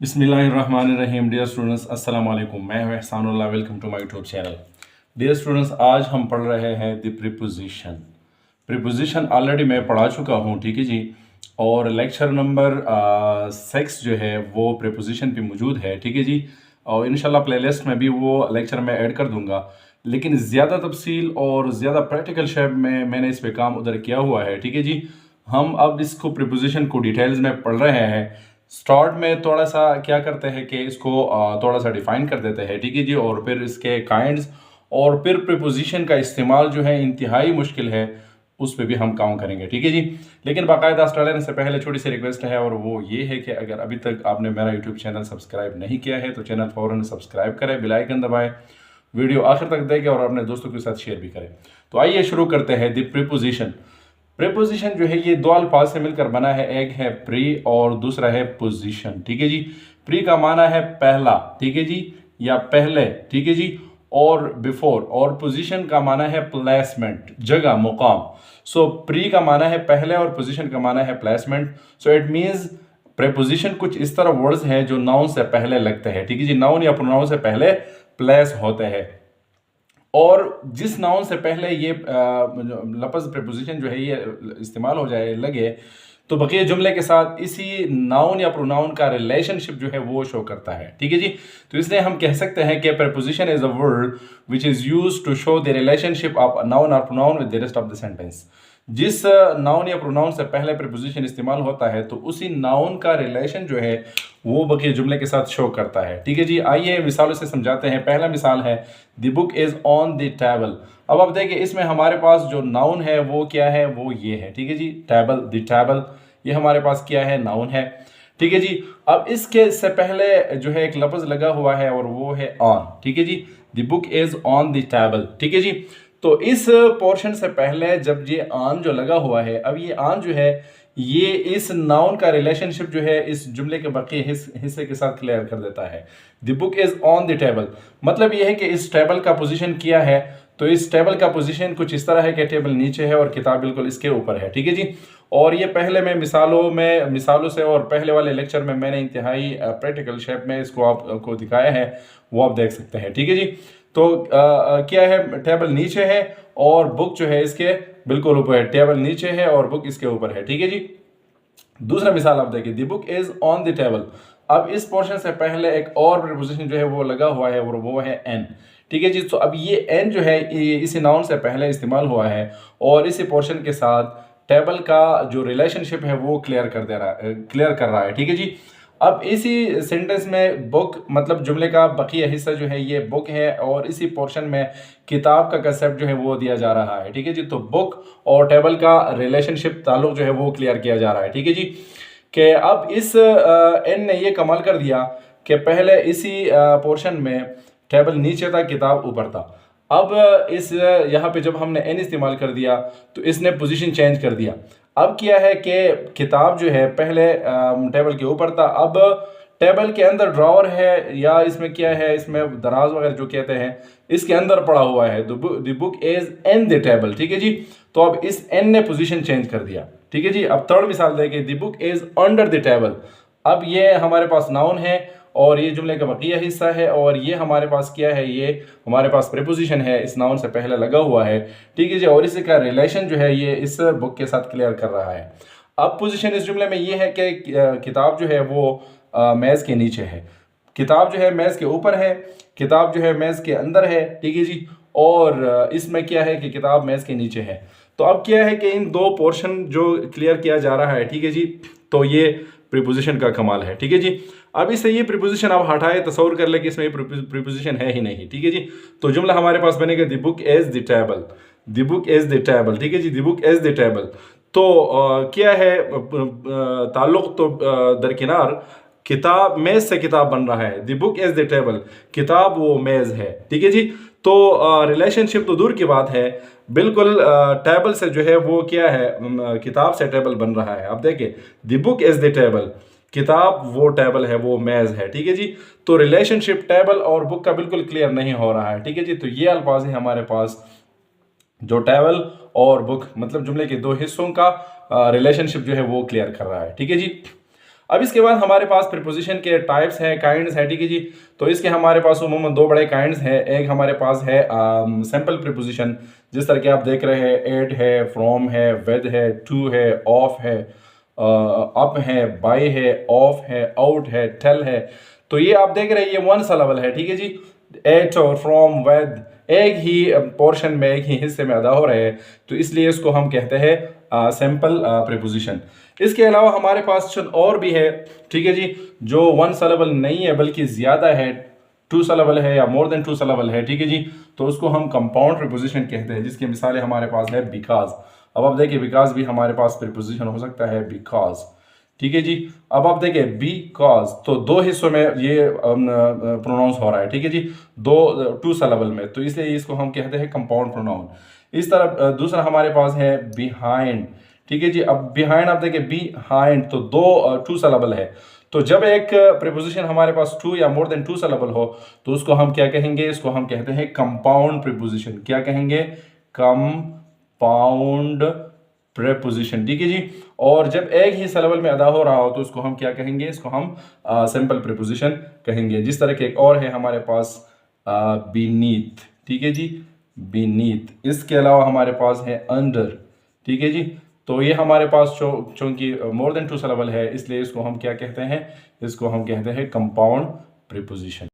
बिस्मिल्लाहिर्रहमानिर्रहीम। Dear students, अस्सलाम वालेकुम। मैं हूं Ehsanullah. Welcome to my YouTube channel. Dear students, आज हम पढ़ रहे हैं द प्रीपोजिशन। प्रीपोजिशन ऑलरेडी मैं पढ़ा चुका हूं, ठीक है जी। और लेक्चर नंबर 6 जो है वो प्रीपोजिशन पे मौजूद है, ठीक है जी। और इंशाल्लाह प्लेलिस्ट में भी वो लेक्चर मैं ऐड कर दूंगा। लेकिन ज़्यादा तफसील और ज़्यादा प्रैक्टिकल शेप में मैंने इस पे काम उधर किया हुआ है, ठीक है जी। हम अब इसको प्रीपोजिशन को डिटेल्स में पढ़ रहे हैं। स्टार्ट में थोड़ा सा क्या करते हैं कि इसको थोड़ा सा डिफाइन कर देते हैं, ठीक है जी। और फिर इसके काइंड्स और फिर प्रीपोजिशन का इस्तेमाल जो है इंतहाई मुश्किल है, उस पर भी हम काम करेंगे, ठीक है जी। लेकिन बाकायदा स्टार्ट करने से पहले छोटी सी रिक्वेस्ट है, और वो ये है कि अगर अभी तक आपने मेरा यूट्यूब चैनल सब्सक्राइब नहीं किया है तो चैनल फ़ौरन सब्सक्राइब करें, बेल आइकन दबाएं, वीडियो आखिर तक देखें और अपने दोस्तों के साथ शेयर भी करें। तो आइए शुरू करते हैं द प्रीपोजिशन। प्रीपोजिशन जो है ये दो अल्फाज से मिलकर बना है, एक है प्री और दूसरा है पोजीशन, ठीक है जी। प्री का माना है पहला, ठीक है जी, या पहले, ठीक है जी, और बिफोर। और पोजीशन का माना है प्लेसमेंट, जगह, मुकाम। सो प्री का माना है पहले और पोजीशन का माना है placement. So it means preposition कुछ इस तरह वर्ड्स हैं जो नाउन से पहले लगते हैं, ठीक है जी। नाउन या प्रोनाउन से पहले प्लेस होते हैं, और जिस नाउन से पहले ये लफ्ज़ प्रीपोजिशन जो है ये इस्तेमाल हो जाए, लगे, तो बकिया जुमले के साथ इसी नाउन या प्रोनाउन का रिलेशनशिप जो है वो शो करता है, ठीक है जी। तो इसलिए हम कह सकते हैं कि preposition is a word which is used to show the relationship of noun और pronoun with the rest of the sentence. जिस नाउन या प्रोनाउन से पहले प्रीपोजिशन इस्तेमाल होता है तो उसी नाउन का रिलेशन जो है वो बकिया जुमले के साथ शो करता है, ठीक है जी। आइए मिसालों से समझाते हैं। पहला मिसाल है the book is on the table. अब आप देखिए इसमें हमारे पास जो नाउन है वो क्या है, वो ये है, ठीक है जी। टेबल, द टेबल, ये हमारे पास क्या है, नाउन है, ठीक है जी। अब इसके से पहले जो है एक लफ्ज लगा हुआ है और वो है ऑन, ठीक है जी। The book is on the table, ठीक है जी। तो इस पोर्शन से पहले जब ये ऑन जो लगा हुआ है, अब ये ऑन जो है ये इस नाउन का रिलेशनशिप जो है इस जुमले के बाकी हिस्से के साथ क्लियर कर देता है। The book is on the table मतलब ये है कि इस टेबल का पोजीशन किया है, तो इस टेबल का पोजीशन कुछ इस तरह है कि टेबल नीचे है और किताब बिल्कुल इसके ऊपर है, ठीक है जी। और ये पहले मैं मिसालों से और पहले वाले लेक्चर में मैंने इंतहाई प्रैक्टिकल शेप में इसको आपको दिखाया है, वो आप देख सकते हैं, ठीक है जी। तो क्या है, टेबल नीचे है और बुक जो है इसके बिल्कुल ऊपर है। टेबल नीचे है और बुक इसके ऊपर है, ठीक है जी। दूसरा मिसाल आप देखिए, the book is on the table. अब इस पोर्शन से पहले एक और प्रीपोजिशन जो है वो लगा हुआ है और वो है एन, ठीक है जी। तो अब ये एन जो है इसी नाउन से पहले इस्तेमाल हुआ है और इसी पोर्शन के साथ टेबल का जो रिलेशनशिप है वो क्लियर कर रहा है, ठीक है जी। अब इसी सेंटेंस में बुक मतलब जुमले का बकिया हिस्सा जो है ये बुक है, और इसी पोर्शन में किताब का कंसेप्ट जो है वो दिया जा रहा है, ठीक है जी। तो बुक और टेबल का रिलेशनशिप ताल्लुक जो है वो क्लियर किया जा रहा है, ठीक है जी। कि अब इस एन ने ये कमाल कर दिया कि पहले इसी पोर्शन में टेबल नीचे था, किताब ऊपर था। अब इस यहाँ पे जब हमने एन इस्तेमाल कर दिया तो इसने पोजीशन चेंज कर दिया। अब क्या है कि किताब जो है पहले टेबल के ऊपर था, अब टेबल के अंदर ड्रॉवर है या इसमें क्या है, इसमें दराज वगैरह जो कहते हैं, इसके अंदर पड़ा हुआ है। The book is in the table, ठीक है जी। तो अब इस एन ने पोजीशन चेंज कर दिया, ठीक है जी। अब थर्ड मिसाल देखिए, the book is under the table. अब ये हमारे पास नाउन है और ये जुमले का बकिया हिस्सा है, और ये हमारे पास क्या है, ये हमारे पास प्रीपोजिशन है, इस नाउन से पहले लगा हुआ है, ठीक है जी। और इसी का रिलेशन जो है ये इस बुक के साथ क्लियर कर रहा है। अब पोजीशन इस जुमले में ये है कि किताब जो है वो मेज़ के नीचे है, किताब जो है मेज़ के ऊपर है, किताब जो है मेज़ के अंदर है, ठीक है जी। और इसमें क्या है कि किताब मेज़ के नीचे है। तो अब क्या है कि इन दो पोर्शन जो क्लियर किया जा रहा है, ठीक है जी, तो ये प्रीपोजिशन का कमाल है, ठीक है जी। अब इससे ये प्रीपोजिशन आप हटाए, तस्वर कर ले कि इसमें प्रीपोजिशन है ही नहीं, ठीक है जी। तो जुमला हमारे पास बनेगा, the book is the table, the book is the table, ठीक है जी। The book is the table. तो क्या है, ताल्लुक तो दरकिनार, किताब मेज से किताब बन रहा है, the book is the table, किताब वो मेज है, ठीक है जी। तो रिलेशनशिप तो दूर की बात है, बिल्कुल टेबल से जो है वो क्या है, किताब से टेबल बन रहा है। आप देखिए, the book is the table, किताब वो टेबल है, वो मेज है, ठीक है जी। तो रिलेशनशिप टेबल और बुक का बिल्कुल क्लियर नहीं हो रहा है, ठीक है जी। तो ये अल्फाज है हमारे पास जो टेबल और बुक मतलब जुमले के दो हिस्सों का रिलेशनशिप जो है वो क्लियर कर रहा है, ठीक है जी। अब इसके बाद हमारे पास प्रीपोजिशन के टाइप्स हैं, काइंड्स हैं, ठीक है जी। तो इसके हमारे पास उमूमन दो बड़े काइंड्स हैं। एक हमारे पास है सिंपल प्रीपोजिशन, जिस तरह के आप देख रहे हैं, एट है, फ्रॉम है, विद है, टू है, ऑफ है, अप है, बाय है, ऑफ है, आउट है, टेल है। तो ये आप देख रहे हैं, ये वन सिलेबल है, ठीक है जी। एट और फ्रॉम, विद एक ही पोर्शन में, एक ही हिस्से में अदा हो रहे हैं, तो इसलिए इसको हम कहते हैं सिंपल प्रीपोजिशन। इसके अलावा हमारे पास चंद और भी है, ठीक है जी, जो वन सिलेबल नहीं है बल्कि ज्यादा है, टू सिलेबल है या मोर देन टू सिलेबल है, ठीक है जी। तो उसको हम कंपाउंड प्रीपोजिशन कहते हैं, जिसकी मिसालें हमारे पास है बिकॉज। अब आप देखिए, बिकॉज भी हमारे पास प्रीपोजिशन हो सकता है, बिकॉज, ठीक है जी। अब आप देखिए बिकॉज, तो दो हिस्सों में ये प्रोनाउंस हो रहा है, ठीक है जी, दो टू सिलेबल में, तो इसलिए इसको हम कहते हैं कंपाउंड प्रोनाउन। इस तरह दूसरा हमारे पास है बिहाइंड, ठीक है जी। अब बिहाइंड आप देखिए, बिहाइंड तो दो टू सिलेबल है, तो जब एक प्रीपोजिशन हमारे पास टू या मोर देन टू सिलेबल हो तो उसको हम क्या कहेंगे, इसको हम कहते हैं कंपाउंड प्रीपोजिशन। क्या कहेंगे? कंपाउंड प्रीपोजिशन, ठीक है जी। और जब एक ही सिलेबल में अदा हो रहा हो तो उसको हम क्या कहेंगे, इसको हम सिंपल प्रीपोजिशन कहेंगे। जिस तरह के एक और है हमारे पास बीनीथ, ठीक है जी, बीनीथ। इसके अलावा हमारे पास है अंडर, ठीक है जी। तो ये हमारे पास चूंकि मोर देन टू सिलेबल है, इसलिए इसको हम क्या कहते हैं, इसको हम कहते हैं कंपाउंड प्रीपोजिशन।